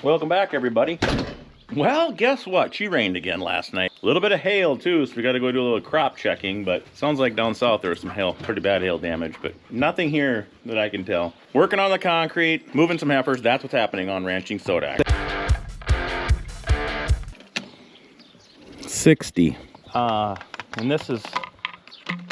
Welcome back, everybody. Well, guess what? She rained again last night. A little bit of hail too, so we got to go do a little crop checking, but sounds like down south there was some hail, pretty bad hail damage, but nothing here that I can tell. Working on the concrete, moving some heifers, that's what's happening on Ranching Sodak. 60. And this is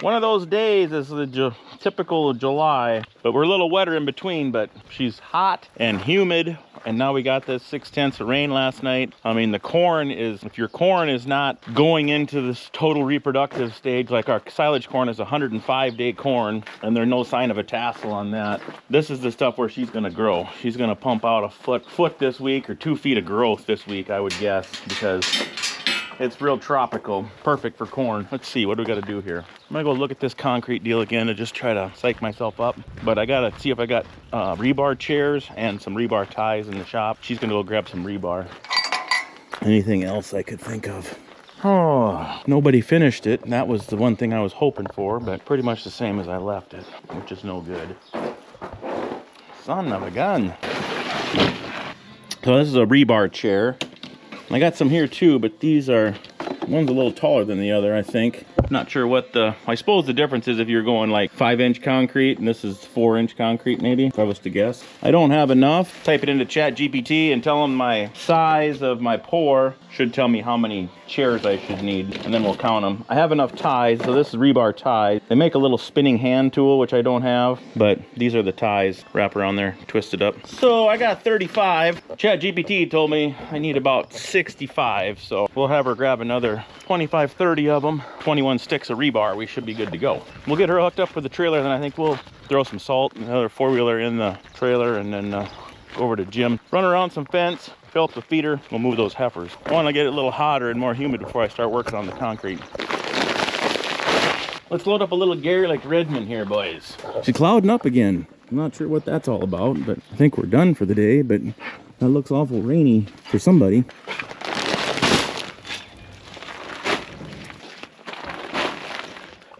one of those days, is the typical July, but we're a little wetter in between, but she's hot and humid. And now we got this 6/10 of rain last night. I mean, the corn is, if your corn is not going into this total reproductive stage, like our silage corn is 105-day corn, and there's no sign of a tassel on that. This is the stuff where she's gonna grow. She's gonna pump out a foot this week, or 2 feet of growth this week, I would guess, because it's real tropical, perfect for corn. Let's see, what do we gotta do here? I'm gonna go look at this concrete deal again to just try to psych myself up. But I gotta see if I got rebar chairs and some rebar ties in the shop. She's gonna go grab some rebar. Anything else I could think of? Oh, nobody finished it. That was the one thing I was hoping for, but pretty much the same as I left it, which is no good. Son of a gun. So this is a rebar chair. I got some here too, but these are, one's a little taller than the other, I think. Not sure what I suppose the difference is if you're going like 5-inch concrete and this is 4-inch concrete maybe, if I was to guess. I don't have enough. Type it into Chat GPT and tell them my size of my pour. Should tell me how many chairs I should need, and then we'll count them. I have enough ties, so this is rebar ties. They make a little spinning hand tool, which I don't have, but these are the ties. Wrap around there, twist it up. So I got 35. Chat GPT told me I need about 65, so we'll have her grab another 25, 30 of them. 21 sticks of rebar, we should be good to go. We'll get her hooked up with the trailer, then I think we'll throw some salt and another 4-wheeler in the trailer, and then go over to Jim, run around some fence, fill up the feeder, we'll move those heifers. I want to get it a little hotter and more humid before I start working on the concrete. Let's load up a little Gary like Redmond here, boys. She's clouding up again. I'm not sure what that's all about, but I think we're done for the day, but that looks awful rainy for somebody.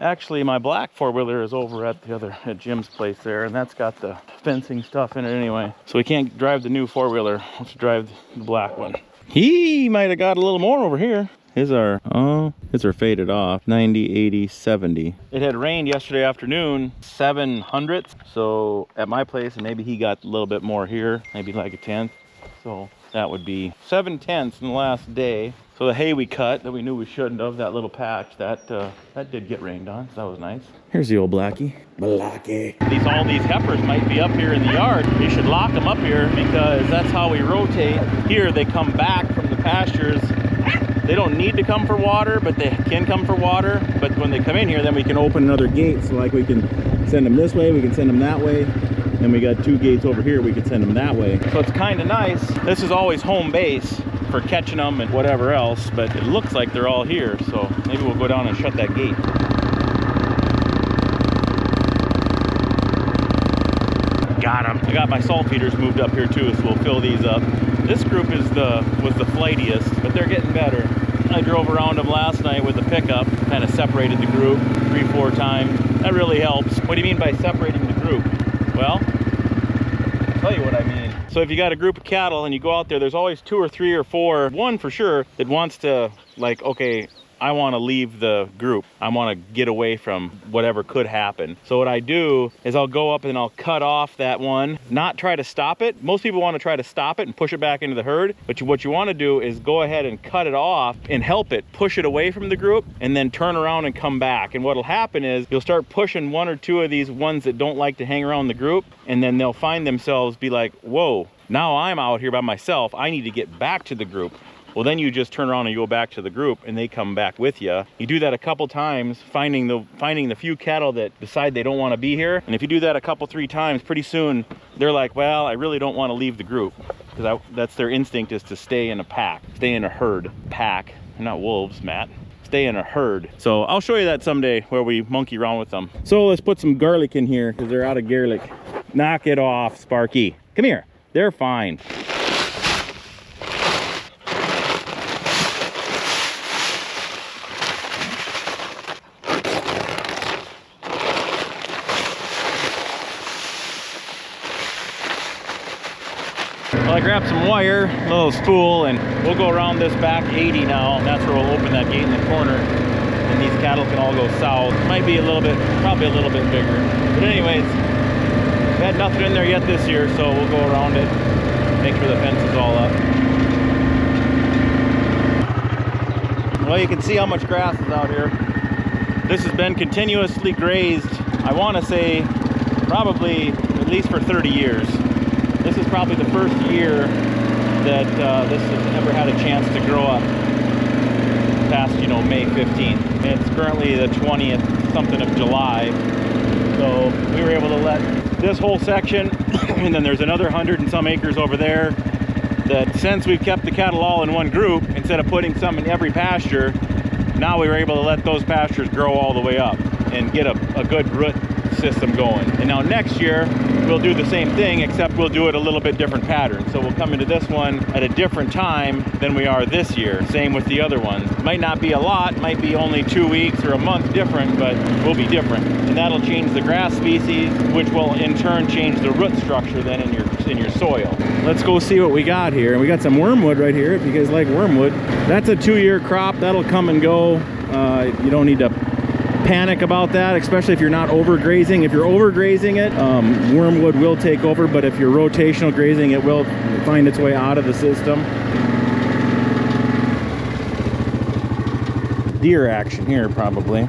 Actually, my black 4-wheeler is over at Jim's place there, and that's got the fencing stuff in it anyway. So we can't drive the new 4-wheeler. Let's drive the black one. He might have got a little more over here. His are faded off. 90, 80, 70. It had rained yesterday afternoon, 7/100. So at my place, and maybe he got a little bit more here, maybe like a 1/10. So that would be 7/10 in the last day. So the hay we cut that we knew we shouldn't have, that little patch, that did get rained on. So that was nice. Here's the old Blackie. Blackie. All these heifers might be up here in the yard. You should lock them up here because that's how we rotate. Here they come back from the pastures. They don't need to come for water, but they can come for water. But when they come in here, then we can open another gate. So like we can send them this way, we can send them that way. And we got 2 gates over here, we could send them that way. So it's kind of nice. This is always home base for catching them and whatever else, but it looks like they're all here. So maybe we'll go down and shut that gate. Got them. I got my salt feeders moved up here too, so we'll fill these up. This group was the flightiest, but they're getting better. I drove around them last night with the pickup, kind of separated the group 3-4 times. That really helps. What do you mean by separating the group? Well, I'll tell you what I mean. So if you got a group of cattle and you go out there, there's always 2 or 3 or 4, one for sure, that wants to, like, okay, I want to leave the group. I want to get away from whatever could happen. So what I do is I'll go up and I'll cut off that one, not try to stop it. Most people want to try to stop it and push it back into the herd. But what you want to do is go ahead and cut it off and help it, push it away from the group, and then turn around and come back. And what'll happen is you'll start pushing 1 or 2 of these ones that don't like to hang around the group, and then they'll find themselves be like, whoa, now I'm out here by myself. I need to get back to the group. Well, then you just turn around and you go back to the group and they come back with you. You do that a couple times, finding the few cattle that decide they don't want to be here. And if you do that a couple, 3 times, pretty soon they're like, well, I really don't want to leave the group, because that's their instinct, is to stay in a pack, stay in a herd. Pack, they're not wolves, Matt. Stay in a herd. So I'll show you that someday where we monkey around with them. So let's put some garlic in here because they're out of garlic. Knock it off, Sparky. Come here. They're fine. Well, I grabbed some wire, a little spool, and we'll go around this back 80 now, and that's where we'll open that gate in the corner, and these cattle can all go south. Might be a little bit, probably a little bit bigger. But anyways, we've had nothing in there yet this year, so we'll go around it, make sure the fence is all up. Well, you can see how much grass is out here. This has been continuously grazed, I want to say, probably at least for 30 years. This is probably the first year that this has ever had a chance to grow up past, you know, May 15th. And it's currently the 20th something of July. So we were able to let this whole section, and then there's another 100 and some acres over there, that since we've kept the cattle all in one group, instead of putting some in every pasture, now we were able to let those pastures grow all the way up and get a good root system going. And now next year we'll do the same thing, except we'll do it a little bit different pattern. So we'll come into this one at a different time than we are this year. Same with the other ones. Might not be a lot, might be only 2 weeks or a month different, but we'll be different. And that'll change the grass species, which will in turn change the root structure then in your soil. Let's go see what we got here. And we got some wormwood right here, if you guys like wormwood. That's a 2-year crop, that'll come and go. You don't need to panic about that, especially if you're not overgrazing. If you're overgrazing it, wormwood will take over, but if you're rotational grazing, it will find its way out of the system. Deer action here, probably.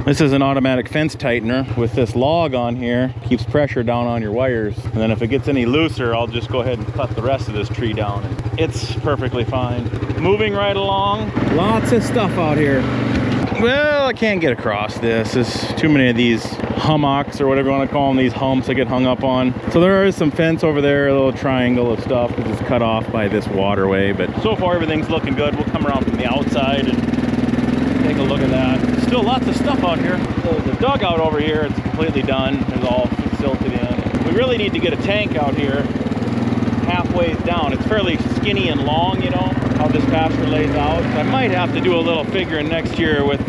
This is an automatic fence tightener with this log on here. Keeps pressure down on your wires. And then if it gets any looser, I'll just go ahead and cut the rest of this tree down. It's perfectly fine. Moving right along. Lots of stuff out here. Well, I can't get across this. There's too many of these hummocks or whatever you want to call them, these humps I get hung up on. So there is some fence over there, a little triangle of stuff that is cut off by this waterway. But so far everything's looking good. We'll come around from the outside and take a look at that. Still lots of stuff out here. The dugout over here, it's completely done. It's all silted in. We really need to get a tank out here halfway down. It's fairly skinny and long, you know, how this pasture lays out. So I might have to do a little figuring next year with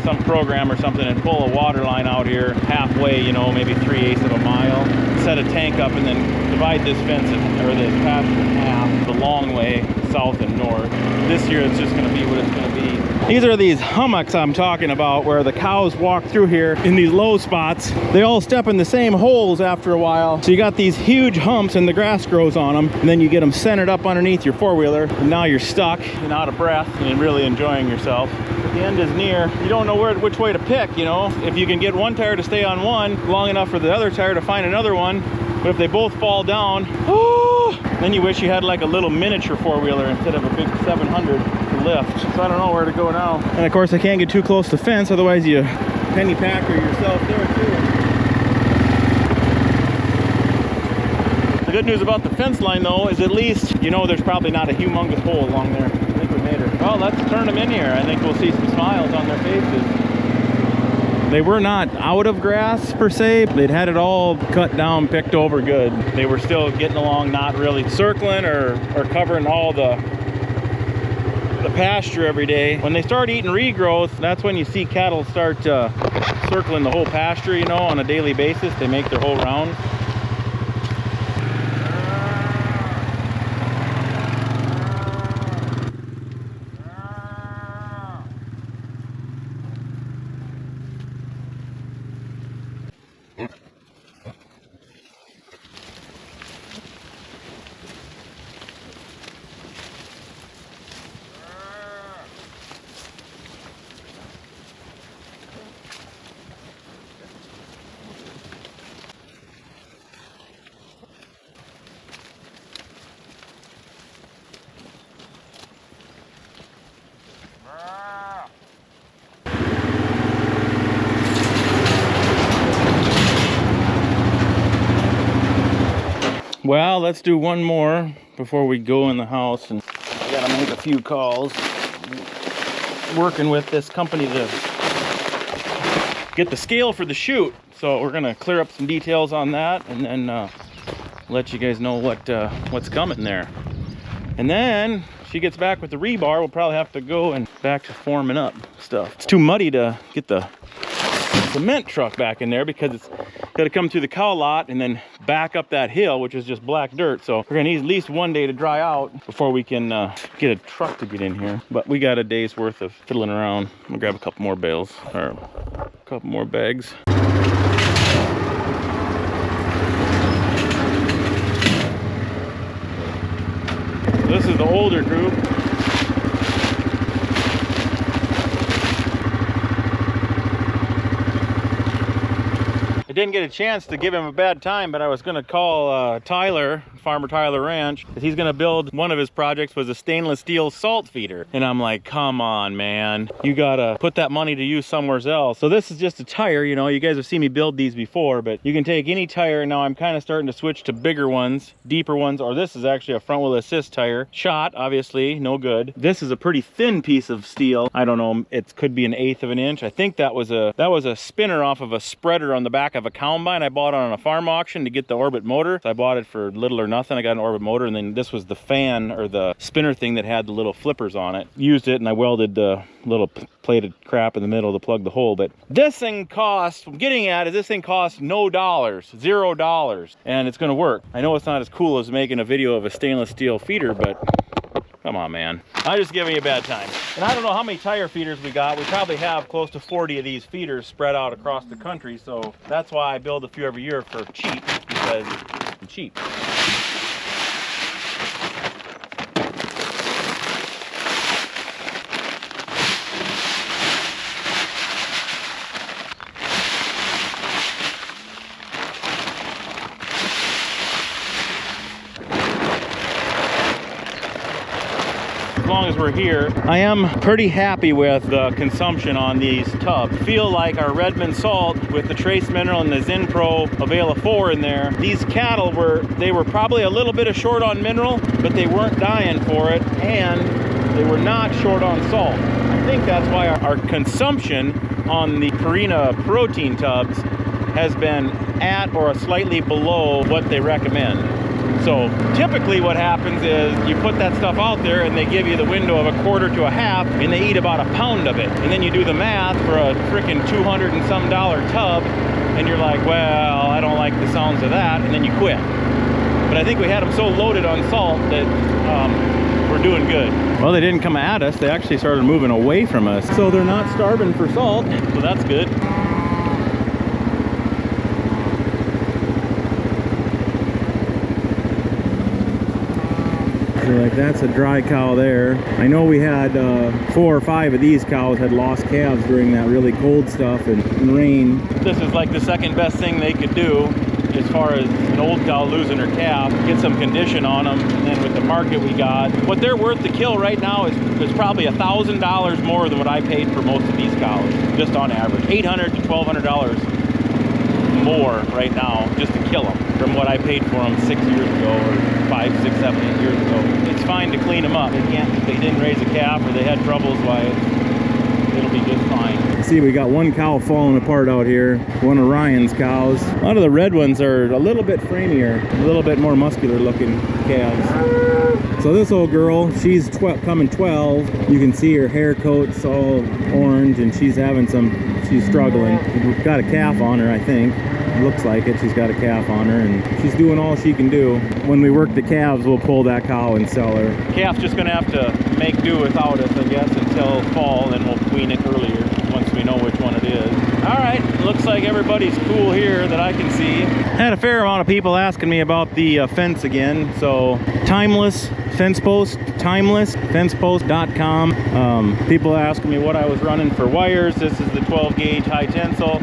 some program or something and pull a water line out here halfway, you know, maybe 3/8 of a mile, set a tank up, and then divide this fence or this pasture in half, the long way, south and north. This year it's just going to be what it's going to be. These are these hummocks I'm talking about, where the cows walk through here in these low spots. They all step in the same holes after a while. So you got these huge humps and the grass grows on them, and then you get them centered up underneath your four-wheeler, and now you're stuck and out of breath and really enjoying yourself. But the end is near. You don't know which way to pick, you know. If you can get one tire to stay on one long enough for the other tire to find another one, but if they both fall down, then you wish you had like a little miniature four-wheeler instead of a big 700 to lift. So I don't know where to go now. And of course I can't get too close to the fence, otherwise you penny packer yourself there too. The good news about the fence line though is at least you know there's probably not a humongous hole along there. I think we made her. Well, let's turn them in here. I think we'll see some smiles on their faces. They were not out of grass per se. They'd had it all cut down, picked over good. They were still getting along, not really circling or covering all the pasture every day. When they start eating regrowth, that's when you see cattle start circling the whole pasture, you know, on a daily basis. They make their whole round. Well, let's do one more before we go in the house, and I gotta make a few calls. Working with this company to get the scale for the chute, so we're gonna clear up some details on that, and then let you guys know what's coming there. And then she gets back with the rebar, we'll probably have to go and back to forming up stuff. It's too muddy to get the cement truck back in there because it's got to come through the cow lot and then back up that hill, which is just black dirt. So we're gonna need at least one day to dry out before we can get a truck to get in here. But we got a day's worth of fiddling around. I'm gonna grab a couple more bales, or a couple more bags. This is the older group. I didn't get a chance to give him a bad time, but I was going to call Tyler, Farmer Tyler Ranch, because he's going to build, one of his projects was a stainless steel salt feeder. And I'm like, come on, man. You got to put that money to use somewhere else. So this is just a tire, you know, you guys have seen me build these before, but you can take any tire. Now I'm kind of starting to switch to bigger ones, deeper ones, or this is actually a front wheel assist tire. Shot, obviously, no good. This is a pretty thin piece of steel. I don't know, it could be 1/8 of an inch. I think that was a spinner off of a spreader on the back of a combine I bought on a farm auction to get the Orbit motor. So I bought it for little or nothing. I got an Orbit motor, and then this was the fan or the spinner thing that had the little flippers on it. Used it, and I welded the little plated crap in the middle to plug the hole. But this thing costs, what I'm getting at is this thing costs no dollars, $0, and it's gonna work. I know it's not as cool as making a video of a stainless steel feeder, but come on, man. I'm just giving you a bad time. And I don't know how many tire feeders we got. We probably have close to 40 of these feeders spread out across the country. So that's why I build a few every year for cheap, because I'm cheap. As long as we're here, I am pretty happy with the consumption on these tubs. Feel like our Redmonds Salt with the trace mineral and the Zinpro Avela 4 in there, these cattle were probably a little bit short on mineral, but they weren't dying for it, and they were not short on salt. I think that's why our consumption on the Purina protein tubs has been at or slightly below what they recommend. So typically what happens is you put that stuff out there and they give you the window of 1/4 to 1/2 and they eat about 1 pound of it. And then you do the math for a frickin' $200 and some tub and you're like, well, I don't like the sounds of that, and then you quit. But I think we had them so loaded on salt that we're doing good. Well, they didn't come at us. They actually started moving away from us. So they're not starving for salt, so that's good. So like that's a dry cow there. I know we had 4 or 5 of these cows had lost calves during that really cold stuff and rain. This is like the second best thing they could do as far as an old cow losing her calf, get some condition on them. And then with the market we got, what they're worth to kill right now is probably $1,000 more than what I paid for most of these cows, just on average. $800 to $1,200 more right now just to kill them from what I paid for them 6 years ago, or 5, 6, 7, 8 years ago. It's fine to clean them up. They can't, if they didn't raise a calf or they had troubles, why it'll be just fine. See, we got one cow falling apart out here, one of Ryan's cows. A lot of the red ones are a little bit framier, a little bit more muscular looking calves. So this old girl, she's coming 12. You can see her hair coat's all orange and she's struggling. We've got a calf on her, I think. Looks like it. She's got a calf on her and she's doing all she can do. When we work the calves, we'll pull that cow and sell her. Calf's just gonna have to make do without us, I guess, until fall, and we'll wean it earlier once we know which one it is. All right, looks like everybody's cool here that I can see. Had a fair amount of people asking me about the fence again. So Timeless Fence Post, timelessfencepost.com. People asking me what I was running for wires. This is the 12 gauge high tensile.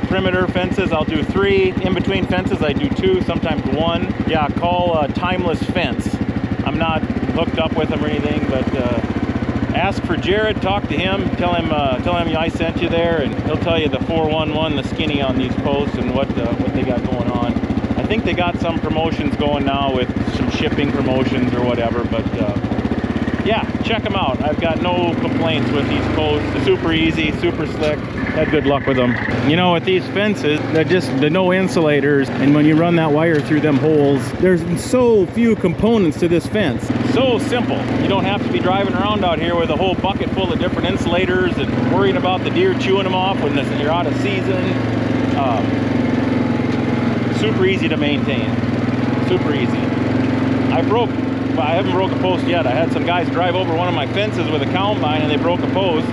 Perimeter fences, I'll do 3. In between fences, I do 2, sometimes 1. Yeah, call Timeless Fence. I'm not hooked up with them or anything, but ask for Jared, talk to him, tell him I sent you there, and he'll tell you the 411, the skinny on these posts, and what they got going on. I think they got some promotions going now with some shipping promotions or whatever, but yeah, check them out. I've got no complaints with these posts. They're super easy, super slick. Had good luck with them. You know, with these fences, they're no insulators, and when you run that wire through them holes, there's so few components to this fence. So simple. You don't have to be driving around out here with a whole bucket full of different insulators and worrying about the deer chewing them off when you're out of season. super easy to maintain. Super easy. I haven't broke a post yet. I had some guys drive over one of my fences with a combine and they broke a post,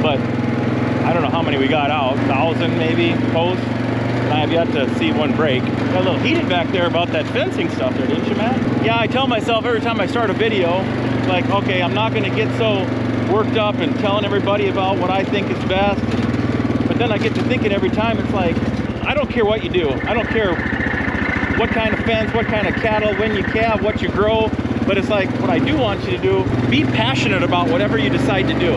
but I don't know how many we got out. 1,000 maybe posts. I have yet to see one break. Got a little heated back there about that fencing stuff there, didn't you, Matt? Yeah, I tell myself every time I start a video, like, okay, I'm not gonna get so worked up and telling everybody about what I think is best. But then I get to thinking every time, it's like, I don't care what you do. I don't care what kind of fence, what kind of cattle, when you calve, what you grow. But it's like, what I do want you to do, be passionate about whatever you decide to do.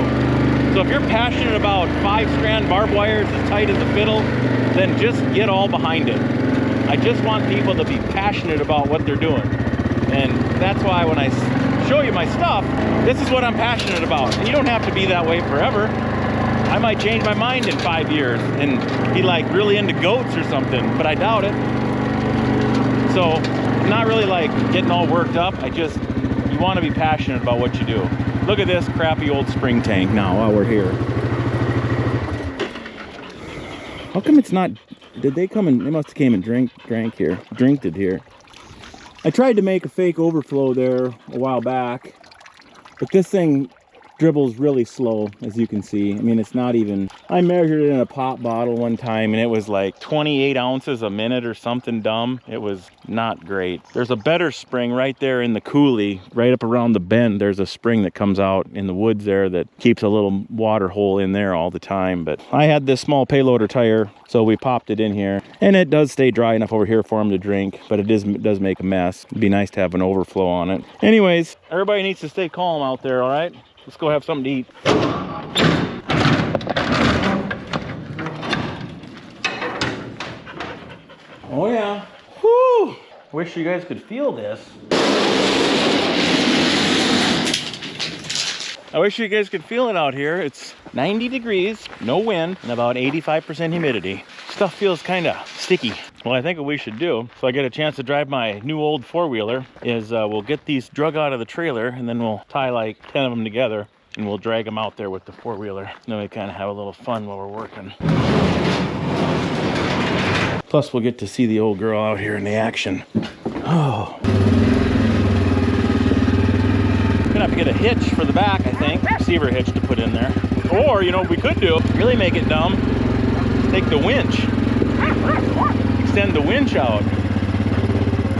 So if you're passionate about 5-strand barbed wires as tight as a fiddle, then just get all behind it. I just want people to be passionate about what they're doing. And that's why when I show you my stuff, this is what I'm passionate about. And you don't have to be that way forever. I might change my mind in 5 years and be like really into goats or something, but I doubt it. So I'm not really like getting all worked up. You want to be passionate about what you do. Look at this crappy old spring tank now while we're here. How come it's not, did they come and, they must have came and drinked it here. I tried to make a fake overflow there a while back, but this thing dribbles really slow, as you can see. I mean, it's not even, I measured it in a pop bottle one time and it was like 28 ounces a minute or something dumb. It was not great. There's a better spring right there in the coulee, right up around the bend. There's a spring that comes out in the woods there that keeps a little water hole in there all the time. But I had this small payloader tire, so we popped it in here, and it does stay dry enough over here for them to drink, but it does make a mess. It'd be nice to have an overflow on it. Anyways, everybody needs to stay calm out there, all right? Let's go have something to eat. Oh yeah. Whew. Wish you guys could feel this. I wish you guys could feel it out here. It's 90 degrees, no wind, and about 85% humidity. Stuff feels kind of sticky. Well, I think what we should do, so I get a chance to drive my new old four-wheeler, is we'll get these drug out of the trailer, and then we'll tie like 10 of them together, and we'll drag them out there with the four-wheeler. Then we kind of have a little fun while we're working. Plus, we'll get to see the old girl out here in the action. Oh. Gonna have to get a hitch for the back, I think. Receiver hitch to put in there. Or, you know what we could do, really make it dumb, take the winch, extend the winch out,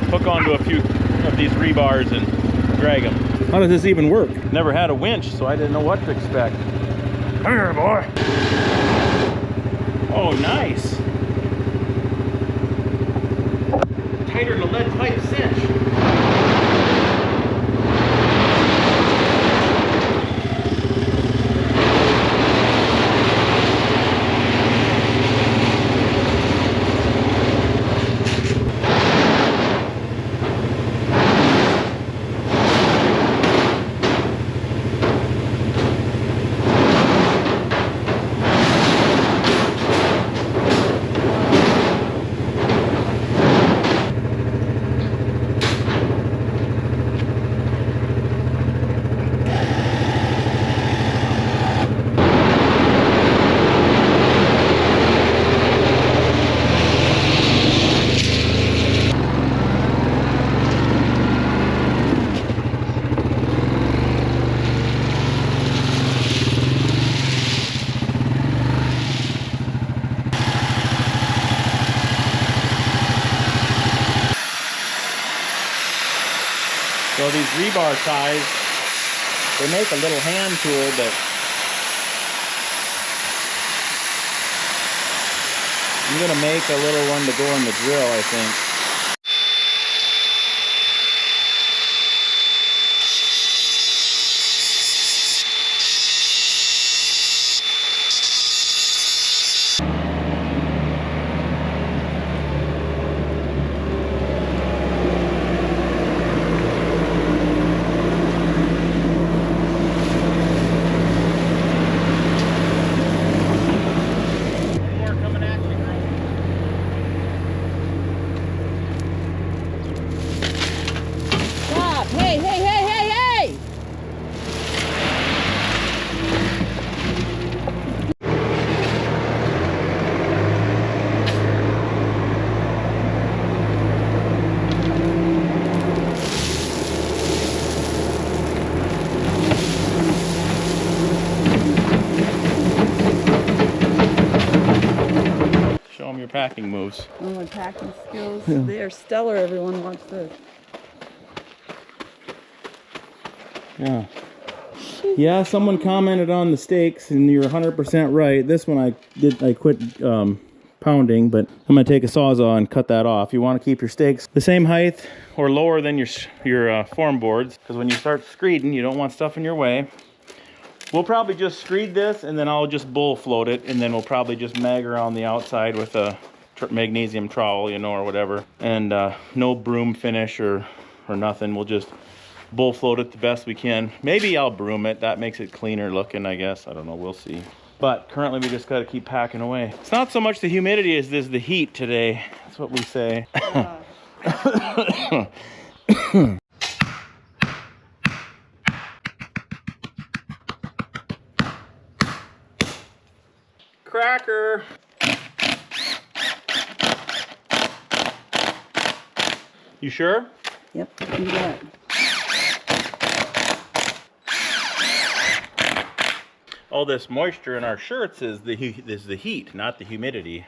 hook onto a few of these rebars and drag them. How does this even work? Never had a winch, so I didn't know what to expect. Come here, boy. Oh, nice. Tighter than a lead pipe cinch. So these rebar ties, they make a little hand tool, but I'm gonna make a little one to go in the drill, I think. packing moves. Oh, my packing skills, they are stellar. Everyone wants this. Yeah. Yeah, someone commented on the steaks, and you're 100% right. This one I quit pounding, but I'm gonna take a Sawzall and cut that off. You want to keep your steaks the same height or lower than your form boards, because when you start screeding, you don't want stuff in your way. We'll probably just screed this, and then I'll just bull float it, and then we'll probably just mag around the outside with a magnesium trowel, you know, or whatever. And no broom finish or nothing. We'll just bull float it the best we can. Maybe I'll broom it. That makes it cleaner looking, I guess. I don't know. We'll see. But currently we just got to keep packing away. It's not so much the humidity as this the heat today. That's what we say. Cracker. You sure? Yep, I can do that. All this moisture in our shirts is the heat, not the humidity.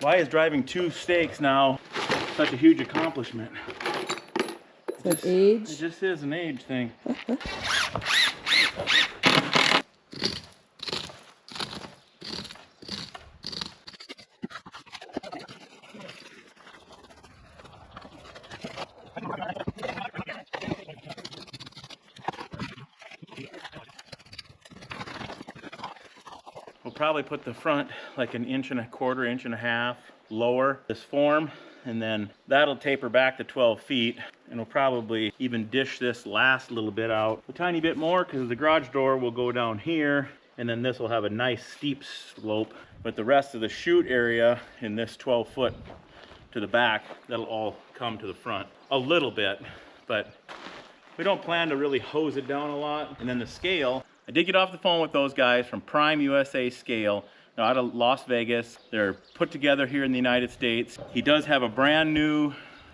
Why is driving 2 steaks now such a huge accomplishment? Is that age? It just is an age thing. We'll probably put the front like 1.25 inches, 1.5 inches lower this form, and then that'll taper back to 12 feet, and we'll probably even dish this last little bit out a tiny bit more, because the garage door will go down here, and then this will have a nice steep slope, but the rest of the chute area in this 12 foot to the back, that'll all come to the front a little bit, but we don't plan to really hose it down a lot. And then the scale, I did get off the phone with those guys from Prime USA Scale. They're out of Las Vegas. They're put together here in the United States. He does have a brand new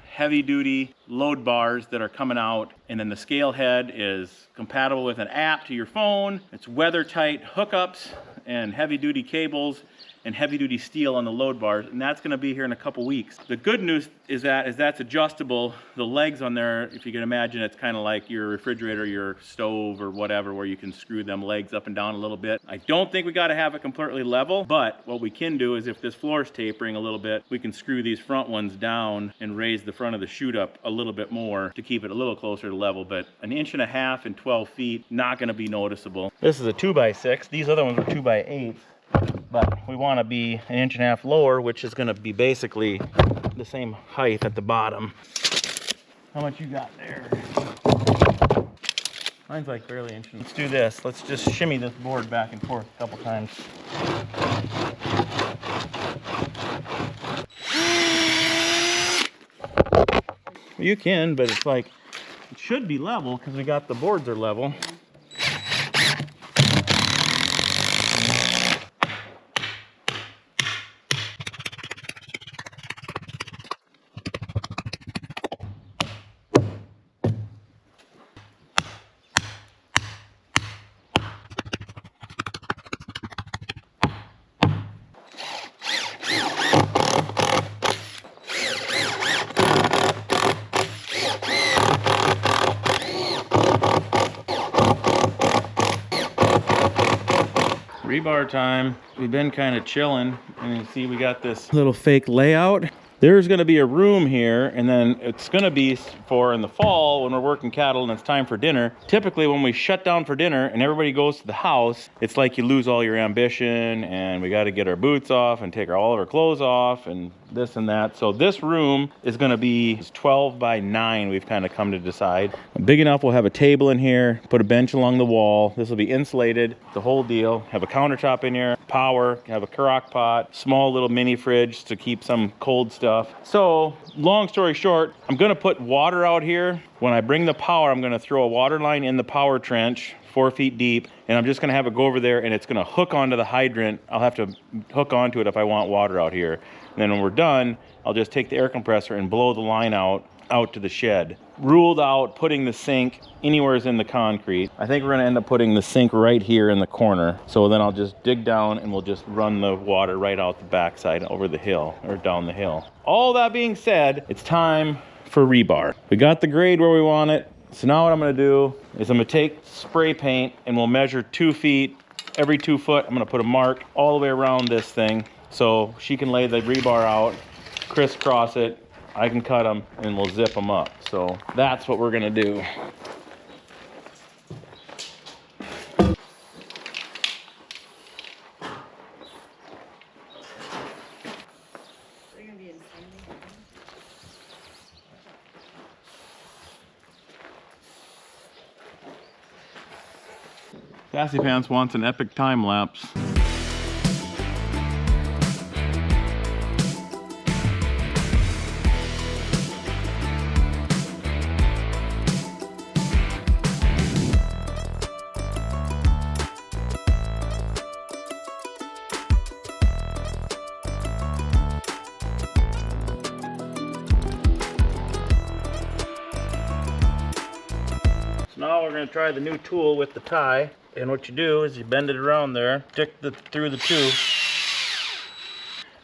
heavy duty load bars that are coming out. And then the scale head is compatible with an app to your phone. It's weather tight hookups and heavy duty cables and heavy duty steel on the load bars, and that's gonna be here in a couple weeks. The good news is that's adjustable. The legs on there, if you can imagine, it's kind of like your refrigerator, your stove or whatever, where you can screw them legs up and down a little bit. I don't think we gotta have it completely level, but what we can do is if this floor is tapering a little bit, we can screw these front ones down and raise the front of the chute up a little bit more to keep it a little closer to level, but 1.5 inches and 12 feet, not gonna be noticeable. This is a 2x6. These other ones were 2x8. But we want to be 1.5 inches lower, which is going to be basically the same height at the bottom. How much you got there? Mine's like barely 1 inch. Let's do this. Let's just shimmy this board back and forth a couple times. You can, but it's like, it should be level because we got the boards are level. Rebar time. We've been kind of chilling, and you see we got this little fake layout. There's going to be a room here, and then it's going to be for in the fall when we're working cattle and it's time for dinner. Typically when we shut down for dinner and everybody goes to the house, it's like you lose all your ambition, and we got to get our boots off and take all of our clothes off and this and that. So this room is going to be 12 by 9. We've kind of come to decide. Big enough, we'll have a table in here, put a bench along the wall. This will be insulated, the whole deal. Have a countertop in here, power, have a crock pot, small little mini fridge to keep some cold stuff. So long story short, I'm going to put water out here. When I bring the power, I'm going to throw a water line in the power trench 4 feet deep, and I'm just going to have it go over there, and it's going to hook onto the hydrant. I'll have to hook onto it if I want water out here. And then when we're done, I'll just take the air compressor and blow the line out out to the shed. Ruled out putting the sink anywhere in the concrete. I think we're gonna end up putting the sink right here in the corner. So then I'll just dig down and we'll just run the water right out the backside over the hill or down the hill. All that being said, it's time for rebar. We got the grade where we want it. So now what I'm gonna do is I'm gonna take spray paint and we'll measure 2 feet. Every 2 foot, I'm gonna put a mark all the way around this thing so she can lay the rebar out, crisscross it, I can cut them, and we'll zip them up. So that's what we're gonna do. Sassy Pants wants an epic time lapse. So now we're going to try the new tool with the tie. And what you do is you bend it around there, stick through the tube.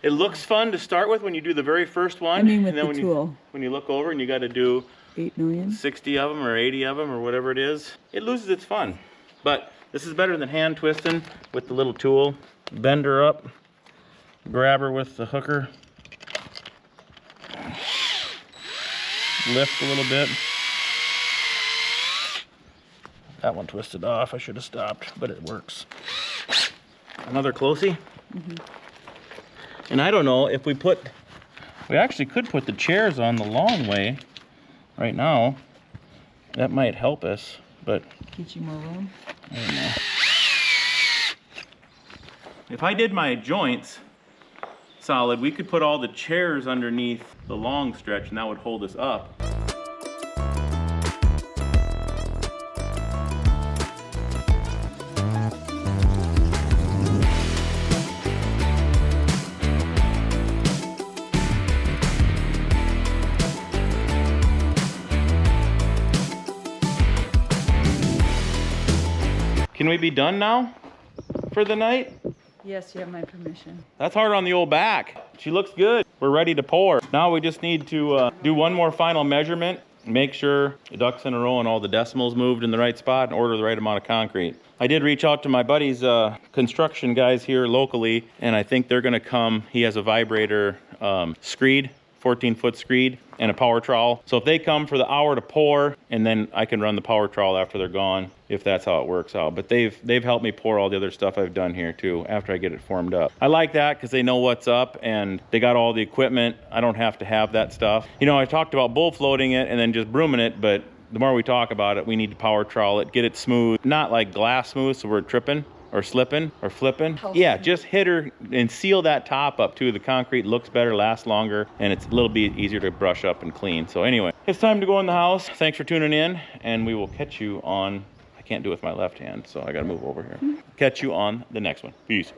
It looks fun to start with when you do the very first one. I mean with and then the tool. when you look over and you got to do 8 million? 60 of them or 80 of them or whatever it is, it loses its fun. But this is better than hand twisting with the little tool. Bend her up, grab her with the hooker, lift a little bit. That one twisted off. I should have stopped, but it works. Another closey. Mm-hmm. And I don't know if we actually could put the chairs on the long way right now. That might help us, but Get you more room? I don't know. If I did my joints solid, we could put all the chairs underneath the long stretch and that would hold us up. Can we be done now for the night? Yes, you have my permission. That's hard on the old back. She looks good. We're ready to pour. Now we just need to do one more final measurement, make sure the ducks in a row and all the decimals moved in the right spot and order the right amount of concrete. I did reach out to my buddy's construction guys here locally, and I think they're gonna come. He has a vibrator screed, 14-foot screed, and a power trowel. So if they come for the hour to pour, and then I can run the power trowel after they're gone, if that's how it works out. But they've helped me pour all the other stuff I've done here too, after I get it formed up. I like that because they know what's up and they got all the equipment. I don't have to have that stuff. You know, I talked about bull floating it and then just brooming it, but the more we talk about it, we need to power trowel it, get it smooth, not like glass smooth so we're tripping or slipping or flipping. Yeah, just hit her and seal that top up too. The concrete looks better, lasts longer, and it's a little bit easier to brush up and clean. So anyway, it's time to go in the house. Thanks for tuning in, and we will catch you on, I can't do it with my left hand, so I gotta move over here. Catch you on the next one. Peace.